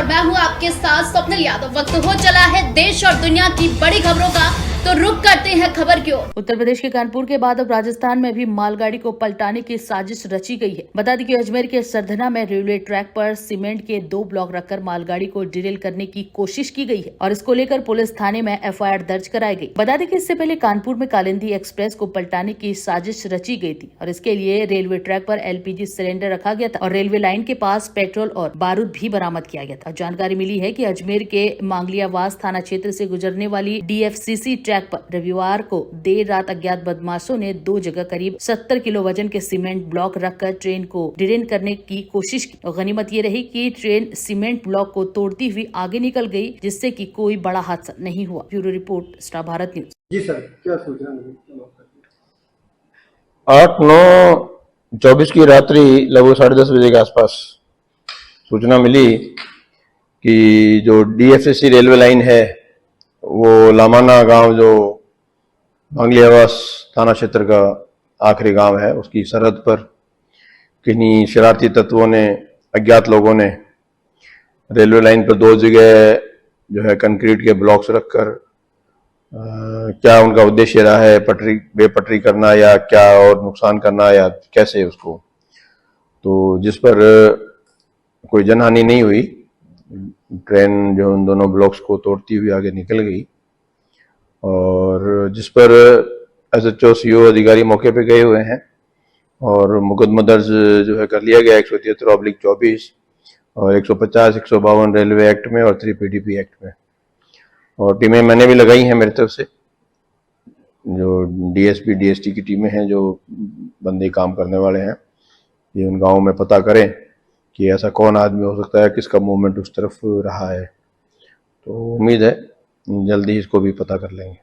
और मैं हूं आपके साथ स्वप्निल यादव। वक्त हो चला है देश और दुनिया की बड़ी खबरों का, तो रुक करते हैं खबर की ओर। उत्तर प्रदेश के कानपुर के बाद अब राजस्थान में भी मालगाड़ी को पलटाने की साजिश रची गई है। बता दें कि अजमेर के सरधना में रेलवे ट्रैक पर सीमेंट के 2 ब्लॉक रखकर मालगाड़ी को डिरेल करने की कोशिश की गई है और इसको लेकर पुलिस थाने में एफआईआर दर्ज कराई गई। बता दें कि इससे पहले कानपुर में कालिंदी एक्सप्रेस को पलटाने की साजिश रची गई थी और इसके लिए रेलवे ट्रैक पर एलपीजी सिलेंडर रखा गया था और रेलवे लाइन के पास पेट्रोल और बारूद भी बरामद किया गया था। जानकारी मिली है कि अजमेर के मांगलियावास थाना क्षेत्र से गुजरने वाली डीएफसीसी ट्रैक पर रविवार को देर रात अज्ञात बदमाशों ने 2 जगह करीब 70 किलो वजन के सीमेंट ब्लॉक रखकर ट्रेन को डिरेल करने की कोशिश की। गनीमत ये रही कि ट्रेन सीमेंट ब्लॉक को तोड़ती हुई आगे निकल गई, जिससे कि कोई बड़ा हादसा नहीं हुआ। Bureau report, star Bharat news. जी सर, क्या सूचना मिली? 8/9/24 की रात्रि लगभग 10:30 बजे के आसपास सूचना मिली कि जो डीएफसीसी रेलवे लाइन है वो लामाना गांव जो मांगलियावास थाना क्षेत्र का आखिरी गांव है, उसकी सरहद पर किन्हीं शरारती तत्वों ने, अज्ञात लोगों ने रेलवे लाइन पर 2 जगह जो है कंक्रीट के ब्लॉक्स रखकर क्या उनका उद्देश्य रहा है, पटरी बेपटरी करना या क्या और नुकसान करना या कैसे उसको, तो जिस पर कोई जनहानि नहीं हुई। ट्रेन जो उन दोनों ब्लॉक्स को तोड़ती हुई आगे निकल गई और जिस पर एसएचओ सीओ अधिकारी मौके पे गए हुए हैं और मुकदमा दर्ज जो है कर लिया गया 173/24 और 150, 152 रेलवे एक्ट में और 3 पीडीपी एक्ट में। और टीमें मैंने भी लगाई हैं मेरी तरफ से, जो डीएसपी डीएसटी की टीमें हैं, जो बंदे काम करने वाले हैं, ये उन गाँव में पता करें कि ऐसा कौन आदमी हो सकता है, किसका मूवमेंट उस तरफ रहा है। तो उम्मीद है जल्दी इसको भी पता कर लेंगे।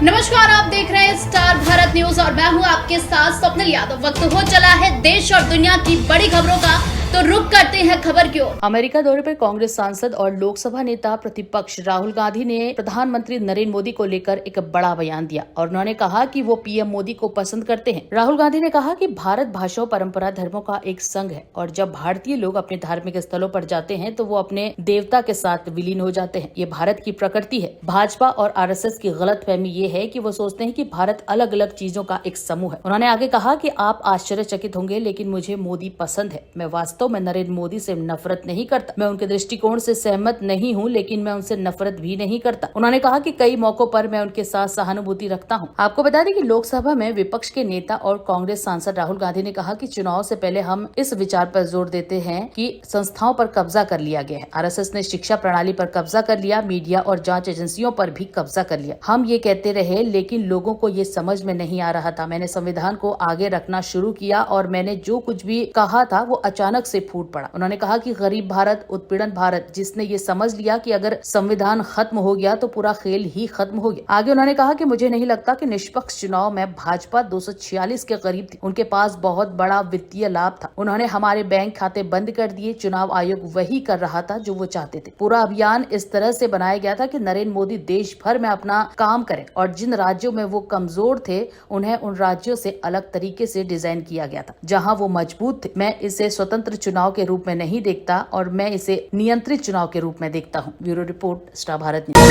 नमस्कार, आप देख रहे हैं स्टार भारत न्यूज और मैं हूं आपके साथ स्वप्निल यादव। वक्त हो चला है देश और दुनिया की बड़ी खबरों का, तो रुक करते हैं खबर की ओर। अमेरिका दौरे पर कांग्रेस सांसद और लोकसभा नेता प्रतिपक्ष राहुल गांधी ने प्रधानमंत्री नरेंद्र मोदी को लेकर एक बड़ा बयान दिया और उन्होंने कहा कि वो पीएम मोदी को पसंद करते हैं। राहुल गांधी ने कहा कि भारत भाषाओं, परंपरा, धर्मों का एक संघ है और जब भारतीय लोग अपने धार्मिक स्थलों पर जाते हैं तो वो अपने देवता के साथ विलीन हो जाते हैं। ये भारत की प्रकृति है। भाजपा और आरएसएस की गलतफहमी ये है कि वो सोचते हैं कि भारत अलग अलग चीजों का एक समूह है। उन्होंने आगे कहा कि आप आश्चर्यचकित होंगे, लेकिन मुझे मोदी पसंद है। मैं वास्तव में नरेंद्र मोदी से नफरत नहीं करता। मैं उनके दृष्टिकोण से सहमत नहीं हूं, लेकिन मैं उनसे नफरत भी नहीं करता। उन्होंने कहा कि कई मौकों पर मैं उनके साथ सहानुभूति रखता हूं। आपको बता दें कि लोकसभा में विपक्ष के नेता और कांग्रेस सांसद राहुल गांधी ने कहा कि चुनाव से पहले हम इस विचार पर जोर देते हैं कि संस्थाओं पर कब्जा कर लिया गया है। आरएसएस ने शिक्षा प्रणाली पर कब्जा कर लिया, मीडिया और जांच एजेंसियों पर भी कब्जा कर लिया। हम ये कहते रहे, लेकिन लोगों को ये समझ में नहीं आ रहा था। मैंने संविधान को आगे रखना शुरू किया और मैंने जो कुछ भी कहा था वो अचानक से फूट पड़ा। उन्होंने कहा कि गरीब भारत, उत्पीड़न भारत, जिसने ये समझ लिया कि अगर संविधान खत्म हो गया तो पूरा खेल ही खत्म हो गया। आगे उन्होंने कहा कि मुझे नहीं लगता कि निष्पक्ष चुनाव में भाजपा 246 के करीब थी। उनके पास बहुत बड़ा वित्तीय लाभ था। उन्होंने हमारे बैंक खाते बंद कर दिए। चुनाव आयोग वही कर रहा था जो वो चाहते थे। पूरा अभियान इस तरह से बनाया गया था कि नरेंद्र मोदी देश भर में अपना काम करें और जिन राज्यों में वो कमजोर थे उन्हें उन राज्यों से अलग तरीके से डिजाइन किया गया था। जहां वो मजबूत थे, मैं इसे स्वतंत्र चुनाव के रूप में नहीं देखता और मैं इसे नियंत्रित चुनाव के रूप में देखता हूं। Bureau report, star Bharat news.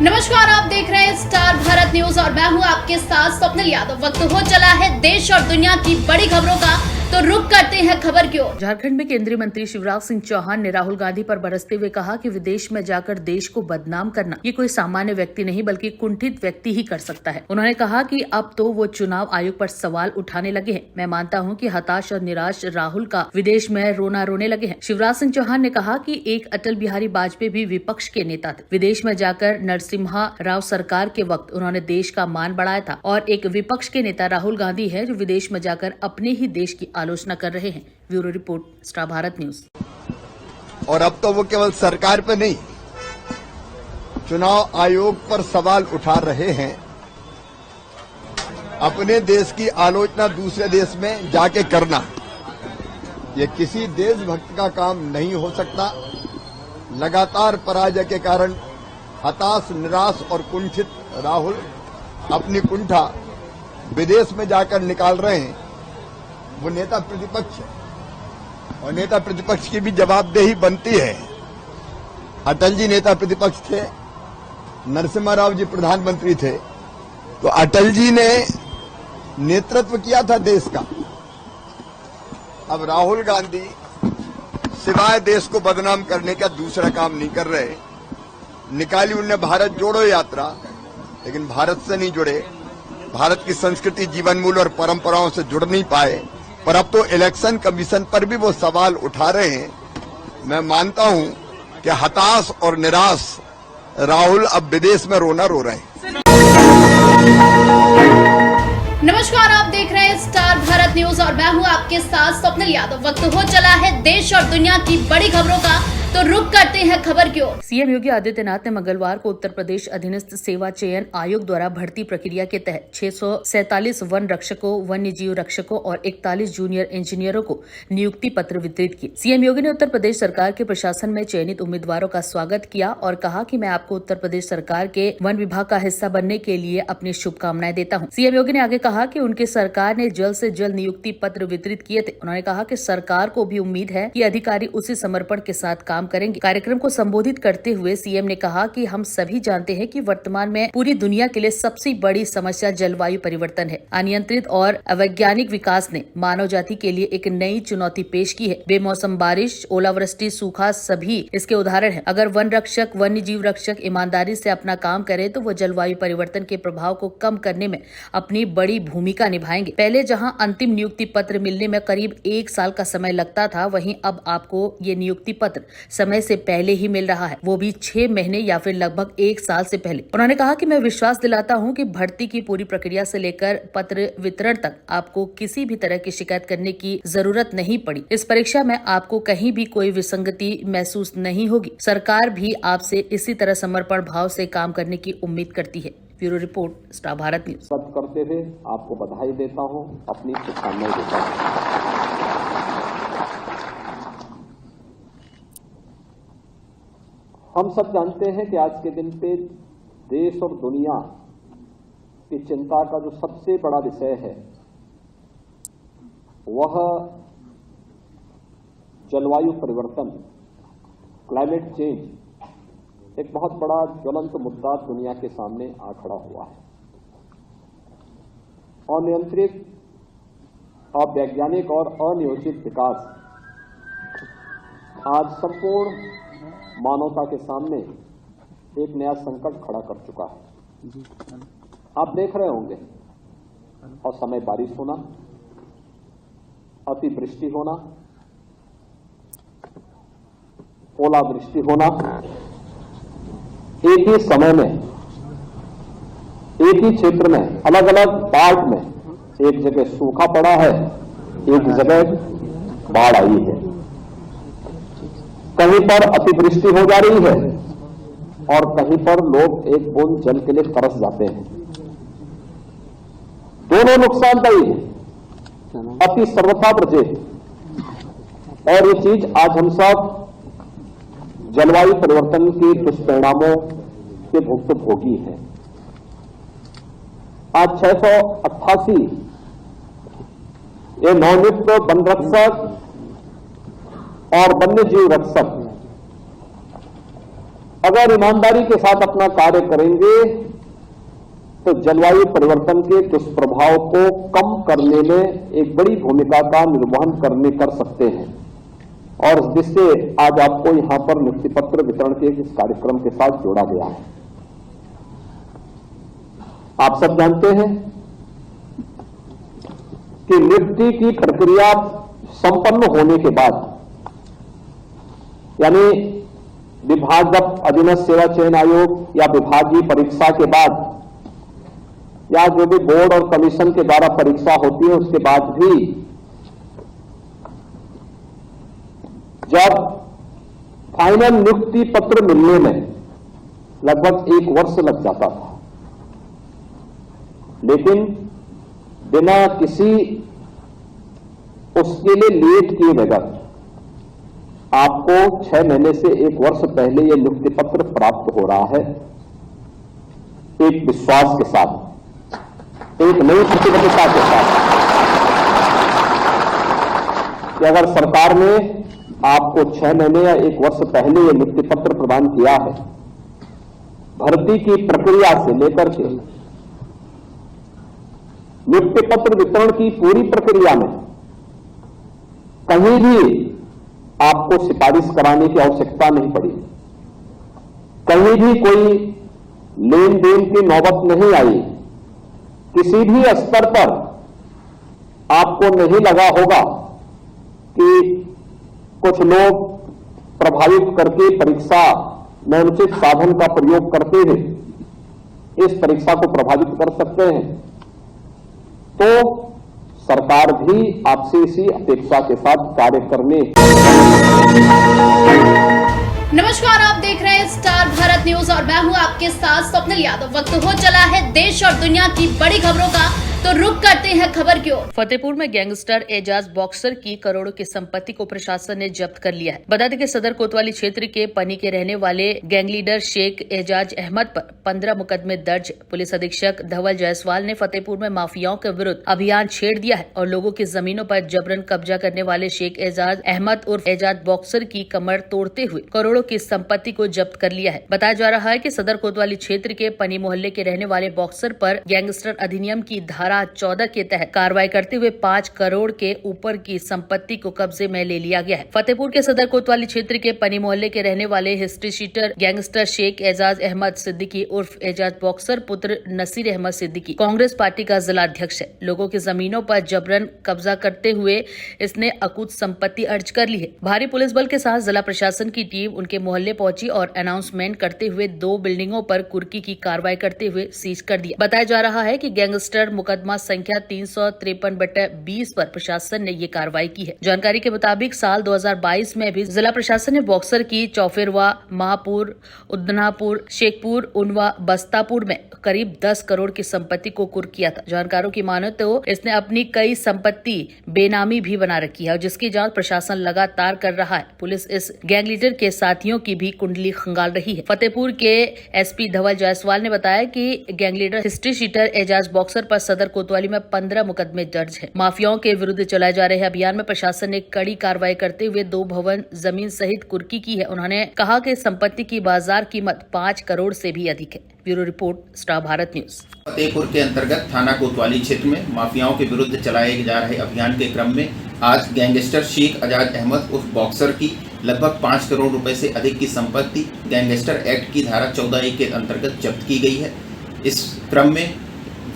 नमस्कार, आप देख रहे हैं स्टार भारत न्यूज और मैं हूं आपके साथ स्वप्निल यादव। वक्त हो चला है देश और दुनिया की बड़ी खबरों का, तो रुक करते हैं खबर की ओर। झारखंड में केंद्रीय मंत्री शिवराज सिंह चौहान ने राहुल गांधी पर बरसते हुए कहा कि विदेश में जाकर देश को बदनाम करना ये कोई सामान्य व्यक्ति नहीं बल्कि कुंठित व्यक्ति ही कर सकता है। उन्होंने कहा कि अब तो वो चुनाव आयोग पर सवाल उठाने लगे हैं। मैं मानता हूं कि हताश और निराश राहुल का विदेश में रोना रोने लगे हैं। शिवराज सिंह चौहान ने कहा कि एक अटल बिहारी वाजपेयी भी विपक्ष के नेता थे। विदेश में जाकर नरसिम्हा राव सरकार के वक्त उन्होंने देश का मान बढ़ाया था और एक विपक्ष के नेता राहुल गांधी है जो विदेश में जाकर अपने ही देश की आलोचना कर रहे हैं। Bureau report, star Bharat news. और अब तो वो केवल सरकार पे नहीं, चुनाव आयोग पर सवाल उठा रहे हैं। अपने देश की आलोचना दूसरे देश में जाके करना, ये किसी देशभक्त का काम नहीं हो सकता। लगातार पराजय के कारण हताश, निराश और कुंठित राहुल अपनी कुंठा विदेश में जाकर निकाल रहे हैं। वो नेता प्रतिपक्ष है और नेता प्रतिपक्ष की भी जवाबदेही बनती है। अटल जी नेता प्रतिपक्ष थे, नरसिम्हा राव जी प्रधानमंत्री थे, तो अटल जी ने नेतृत्व किया था देश का। अब राहुल गांधी सिवाय देश को बदनाम करने का दूसरा काम नहीं कर रहे। निकाली उनने भारत जोड़ो यात्रा, लेकिन भारत से नहीं जुड़े, भारत की संस्कृति, जीवन मूल्य और परंपराओं से जुड़ नहीं पाए। पर अब तो इलेक्शन कमीशन पर भी वो सवाल उठा रहे हैं। मैं मानता हूं कि हताश और निराश राहुल अब विदेश में रोना रो रहे हैं। नमस्कार, आप देख रहे हैं स्टार भारत न्यूज और मैं हूं आपके साथ स्वप्निल यादव। वक्त हो चला है देश और दुनिया की बड़ी खबरों का, तो रुक करते हैं खबर की ओर। सीएम योगी आदित्यनाथ ने मंगलवार को उत्तर प्रदेश अधीनस्थ सेवा चयन आयोग द्वारा भर्ती प्रक्रिया के तहत 647 वन रक्षकों, वन्य जीव रक्षकों और 41 जूनियर इंजीनियरों को नियुक्ति पत्र वितरित किए। सीएम योगी ने उत्तर प्रदेश सरकार के प्रशासन में चयनित उम्मीदवारों का स्वागत किया और कहा कि मैं आपको उत्तर प्रदेश सरकार के वन विभाग का हिस्सा बनने के लिए अपनी शुभकामनाएं देता हूं। सीएम योगी ने आगे कहा कि उनकी सरकार ने जल्द से जल्द नियुक्ति पत्र वितरित किए थे। उन्होंने कहा कि सरकार को भी उम्मीद है कि अधिकारी उसी समर्पण के साथ काम करेंगे। कार्यक्रम को संबोधित करते हुए सीएम ने कहा कि हम सभी जानते हैं कि वर्तमान में पूरी दुनिया के लिए सबसे बड़ी समस्या जलवायु परिवर्तन है। अनियंत्रित और अवैज्ञानिक विकास ने मानव जाति के लिए एक नई चुनौती पेश की है। बेमौसम बारिश, ओलावृष्टि, सूखा सभी इसके उदाहरण हैं। अगर वन रक्षक, वन्य जीव रक्षक ईमानदारी से अपना काम करे तो वो जलवायु परिवर्तन के प्रभाव को कम करने में अपनी बड़ी भूमिका निभाएंगे। पहले जहां अंतिम नियुक्ति पत्र मिलने में करीब 1 साल का समय लगता था, वहीं अब आपको ये नियुक्ति पत्र समय से पहले ही मिल रहा है, वो भी 6 महीने या फिर लगभग 1 साल से पहले। उन्होंने कहा कि मैं विश्वास दिलाता हूं कि भर्ती की पूरी प्रक्रिया से लेकर पत्र वितरण तक आपको किसी भी तरह की शिकायत करने की जरूरत नहीं पड़ी। इस परीक्षा में आपको कहीं भी कोई विसंगति महसूस नहीं होगी। सरकार भी आपसे इसी तरह समर्पण भाव से काम करने की उम्मीद करती है। Bureau report, star Bharat news. सब करते हुए आपको बधाई देता हूं, अपनी शुभकामनाएं देता हूं। हम सब जानते हैं कि आज के दिन पे देश और दुनिया की चिंता का जो सबसे बड़ा विषय है वह जलवायु परिवर्तन, क्लाइमेट चेंज एक बहुत बड़ा ज्वलंत मुद्दा दुनिया के सामने आ खड़ा हुआ है। अनियंत्रित, अवैज्ञानिक और अनियोजित विकास आज संपूर्ण मानवता के सामने एक नया संकट खड़ा कर चुका है। आप देख रहे होंगे असमय बारिश होना, अतिवृष्टि होना, ओलावृष्टि होना, एक ही समय में, एक ही क्षेत्र में, अलग अलग पार्ट में एक जगह सूखा पड़ा है, एक जगह बाढ़ आई है, कहीं पर अतिवृष्टि हो जा रही है और कहीं पर लोग एक बूंद जल के लिए तरस जाते हैं। दोनों नुकसानदायी है, अति सर्वथा प्रचेत। और ये चीज आज हम सब जलवायु परिवर्तन के दुष्परिणामों के भुक्तभोगी हैं। आज 688 ये नवनियुक्त वन रक्षक और वन्य जीव रक्षक अगर ईमानदारी के साथ अपना कार्य करेंगे तो जलवायु परिवर्तन के दुष्प्रभाव को कम करने में एक बड़ी भूमिका का निर्वहन कर सकते हैं। और जिससे आज आपको यहां पर नियुक्ति पत्र वितरण के इस कार्यक्रम के साथ जोड़ा गया है। आप सब जानते हैं कि नियुक्ति की प्रक्रिया संपन्न होने के बाद, यानी विभाग अधीनस्थ सेवा चयन आयोग या विभागीय परीक्षा के बाद या जो भी बोर्ड और कमीशन के द्वारा परीक्षा होती है उसके बाद भी जब फाइनल नियुक्ति पत्र मिलने में लगभग 1 वर्ष लग जाता था, लेकिन बिना किसी उसके लिए लेट किए बगैर आपको 6 महीने से 1 वर्ष पहले यह नियुक्ति पत्र प्राप्त हो रहा है। एक विश्वास के साथ, एक नई प्रतिबद्धता के साथ कि अगर सरकार ने आपको 6 महीने या 1 वर्ष पहले ये नियुक्ति पत्र प्रदान किया है, भर्ती की प्रक्रिया से लेकर के नियुक्ति पत्र वितरण की पूरी प्रक्रिया में कहीं भी आपको सिफारिश कराने की आवश्यकता नहीं पड़ी, कहीं भी कोई लेन देन की नौबत नहीं आई, किसी भी स्तर पर आपको नहीं लगा होगा कि कुछ लोग प्रभावित करके परीक्षा में अनुचित साधन का प्रयोग करते हुए इस परीक्षा को प्रभावित कर सकते हैं, तो सरकार भी आपसे इसी अपेक्षा के साथ कार्य करने। नमस्कार, आप देख रहे हैं स्टार भारत न्यूज और मैं हूं आपके साथ स्वप्निल यादव। वक्त हो चला है देश और दुनिया की बड़ी खबरों का, तो रुक करते हैं खबर की ओर। फतेहपुर में गैंगस्टर एजाज बॉक्सर की करोड़ों की संपत्ति को प्रशासन ने जब्त कर लिया है। बता दें कि सदर कोतवाली क्षेत्र के पनी के रहने वाले गैंग लीडर शेख एजाज अहमद पर 15 मुकदमे दर्ज। पुलिस अधीक्षक धवल जायसवाल ने फतेहपुर में माफियाओं के विरुद्ध अभियान छेड़ दिया है और लोगों की जमीनों पर जबरन कब्जा करने वाले शेख एजाज अहमद उर्फ एजाज बॉक्सर की कमर तोड़ते हुए करोड़ों की संपत्ति को जब्त कर लिया है। बताया जा रहा है कि सदर कोतवाली क्षेत्र के पनी मोहल्ले के रहने वाले बॉक्सर पर गैंगस्टर अधिनियम की धारा 14 के तहत कार्रवाई करते हुए 5 करोड़ के ऊपर की संपत्ति को कब्जे में ले लिया गया है। फतेहपुर के सदर कोतवाली क्षेत्र के पनी मोहल्ले के रहने वाले history sheeter gangster Sheikh Ejaz Ahmed Siddiqui उर्फ एजाज बॉक्सर पुत्र नसीर अहमद सिद्दीकी कांग्रेस पार्टी का जिला अध्यक्ष है। लोगों की जमीनों पर जबरन कब्जा करते हुए इसने अकूत संपत्ति अर्ज कर ली है। भारी पुलिस बल के साथ जिला प्रशासन की टीम उनके मोहल्ले पहुंची और अनाउंसमेंट करते हुए 2 बिल्डिंगों पर कुर्की की कार्रवाई करते हुए सीज कर दिया। बताया जा रहा है कि गैंगस्टर मुकदमा संख्या 353/20 पर प्रशासन ने ये कार्रवाई की है। जानकारी के मुताबिक साल 2022 में भी जिला प्रशासन ने बॉक्सर की चौफिरवा, महापुर, उदनापुर, शेखपुर, उनवा, बस्तापुर में करीब 10 करोड़ की संपत्ति को कुर्क किया था। जानकारों की माने तो इसने अपनी कई संपत्ति बेनामी भी बना रखी है, जिसकी जांच प्रशासन लगातार कर रहा है। पुलिस इस गैंग लीडर के साथियों की भी कुंडली खंगाल रही है। फतेहपुर के एसपी धवल जायसवाल ने बताया कि gang leader history sheeter Ejaz boxer पर सदर कोतवाली में 15 मुकदमे दर्ज है। माफियाओं के विरुद्ध चलाए जा रहे अभियान में प्रशासन ने कड़ी कार्रवाई करते हुए 2 भवन जमीन सहित कुर्की की है। उन्होंने कहा कि संपत्ति की बाजार कीमत 5 करोड़ से भी अधिक है। Bureau report, star Bharat news. Fatehpur के अंतर्गत थाना कोतवाली क्षेत्र में माफियाओं के विरुद्ध चलाए जा रहे अभियान के क्रम में आज गैंगस्टर शेख एजाज अहमद उर्फ बॉक्सर की लगभग 5 करोड़ रुपए से अधिक की संपत्ति गैंगस्टर एक्ट की धारा 14A के अंतर्गत जब्त की गई है। इस क्रम में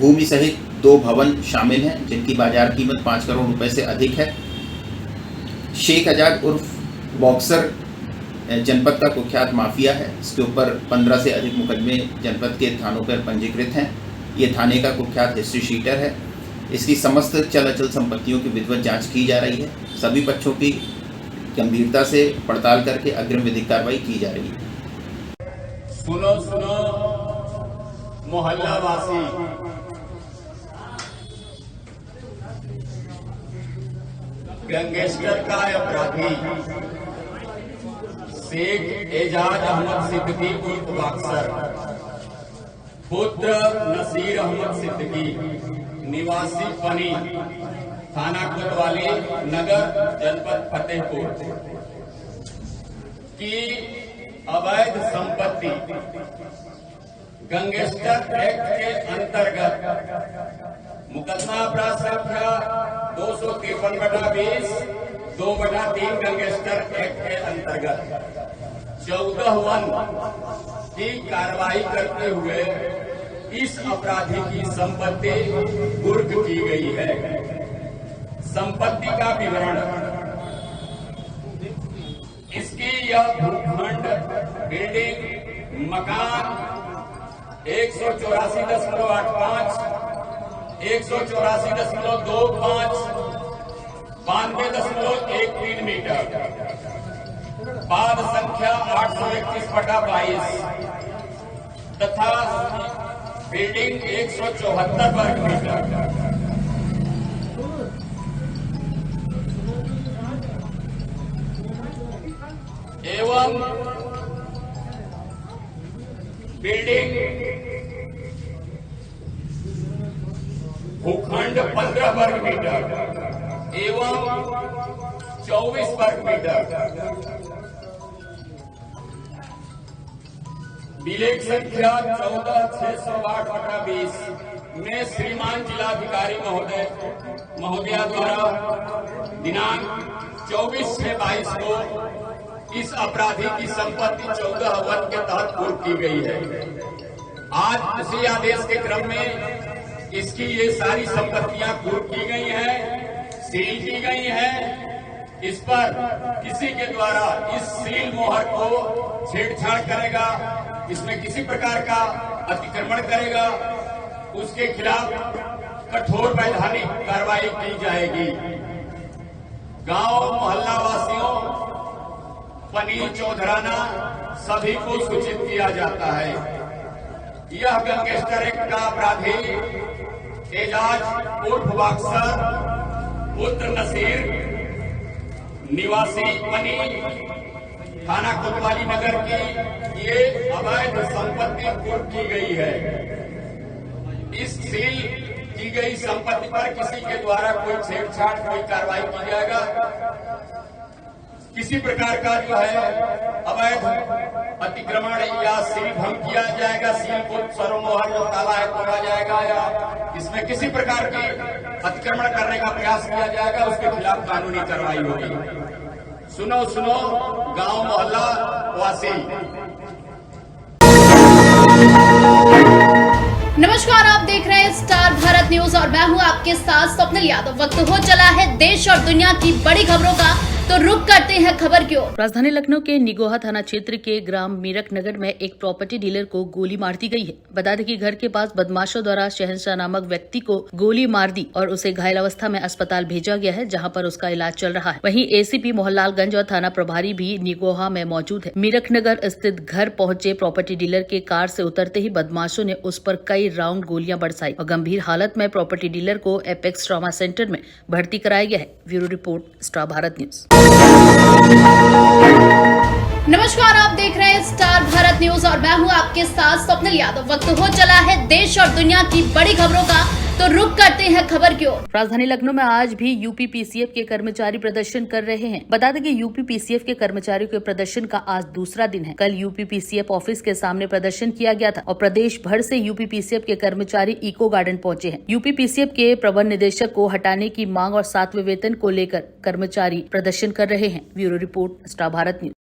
भूमि सहित 2 भवन शामिल हैं, जिनकी बाजार कीमत 5 करोड़ रुपए से अधिक है। शेख एजाज उर्फ बॉक्सर जनपद का कुख्यात माफिया है। इसके ऊपर 15 से अधिक मुकदमे जनपद के थानों पर पंजीकृत हैं। ये थाने का कुख्यात हिस्ट्री शीटर है। इसकी समस्त चल अचल संपत्तियों की विधिवत जांच की जा रही है। सभी पक्षों की गंभीरता से पड़ताल करके अग्रिम विधिक कार्रवाई की जा रही है। सुनो सुनो मोहल्ला वासी, गैंगस्टर का अपराधी शेख एजाज अहमद सिद्दीकी उर्फ बॉक्सर, पुत्र नसीर अहमद सिद्दीकी, निवासी पनी, थाना कोतवाली नगर, जनपद फतेहपुर की अवैध संपत्ति गैंगस्टर एक्ट के अंतर्गत मुकदमा अपराध संख्या 253/20 2/3 गैंगस्टर एक्ट के अंतर्गत 14(1) की कार्रवाई करते हुए इस अपराधी की संपत्ति कुर्क की गई है। संपत्ति का विवरण: इसकी यह भूखंड, बिल्डिंग, मकान 184.85, 184.25, 92.13 मीटर, पाद संख्या 831/22 तथा बिल्डिंग 174 वर्ग मीटर। एवं बिल्डिंग भूखंड 15 वर्ग मीटर एवं 24 वर्ग मीटर। विलेख संख्या 14,608/20 में श्रीमान जिलाधिकारी महोदया द्वारा दिनांक 24/22 को इस अपराधी की संपत्ति 14(1) के तहत कुर्क की गई है। आज उसी आदेश के क्रम में इसकी ये सारी संपत्तियां कुर्क की गई हैं, सील की गई हैं। इस पर किसी के द्वारा इस सील मोहर को छेड़छाड़ करेगा, इसमें किसी प्रकार का अतिक्रमण करेगा, उसके खिलाफ कठोर वैधानिक कार्रवाई की जाएगी। गांव मोहल्ला वासियों, पनीर चौधराना सभी को सूचित किया जाता है। यह गैंगस्टर एक्ट का अपराधी एजाज उर्फ बॉक्सर पुत्र नसीर निवासी पनी थाना कोतवाली नगर की ये अवैध संपत्ति कुर्क की गई है। इस सील की गई संपत्ति पर किसी के द्वारा कोई छेड़छाड़, कोई कार्रवाई की जाएगा, किसी प्रकार का जो है अवैध अतिक्रमण या सील भंग किया जाएगा, सील को सरोमोहर जो ताला है तोड़ा जाएगा, या इसमें किसी प्रकार की अतिक्रमण करने का प्रयास किया जाएगा, उसके खिलाफ कानूनी कार्रवाई होगी। सुनो सुनो गांव मोहल्ला वासी। नमस्कार, आप देख रहे हैं स्टार भारत न्यूज और मैं हूं आपके साथ स्वप्निल यादव। वक्त हो चला है देश और दुनिया की बड़ी खबरों का, तो रुक करते हैं खबर की ओर। राजधानी लखनऊ के निगोहा थाना क्षेत्र के ग्राम मीरक नगर में एक प्रॉपर्टी डीलर को गोली मार दी गई है। बता दें कि घर के पास बदमाशों द्वारा शहनशाह नामक व्यक्ति को गोली मार दी और उसे घायल अवस्था में अस्पताल भेजा गया है, जहां पर उसका इलाज चल रहा है। वहीं एसीपी मोहनलालगंज और थाना प्रभारी भी निगोहा में मौजूद है। मीरक नगर स्थित घर पहुंचे प्रॉपर्टी डीलर के कार से उतरते ही बदमाशों ने उस पर कई राउंड गोलियां बरसाई और गंभीर हालत में प्रॉपर्टी डीलर को एपेक्स ट्रॉमा सेंटर में भर्ती कराया गया है। Bureau report, star Bharat news. नमस्कार, आप देख रहे हैं स्टार भारत न्यूज और मैं हूं आपके साथ स्वप्निल यादव। वक्त हो चला है देश और दुनिया की बड़ी खबरों का, तो रुक करते हैं खबर की ओर। राजधानी लखनऊ में आज भी यूपी पीसीएफ के कर्मचारी प्रदर्शन कर रहे हैं। बता दें कि यूपी पीसीएफ के कर्मचारियों के प्रदर्शन का आज दूसरा दिन है। कल यूपी पीसीएफ ऑफिस के सामने प्रदर्शन किया गया था और प्रदेश भर से यूपी पीसीएफ के कर्मचारी इको गार्डन पहुंचे हैं। यूपी पीसीएफ के प्रबंध निदेशक को हटाने की मांग और 7वें वेतन को लेकर कर्मचारी प्रदर्शन कर रहे हैं। Bureau report, star Bharat news.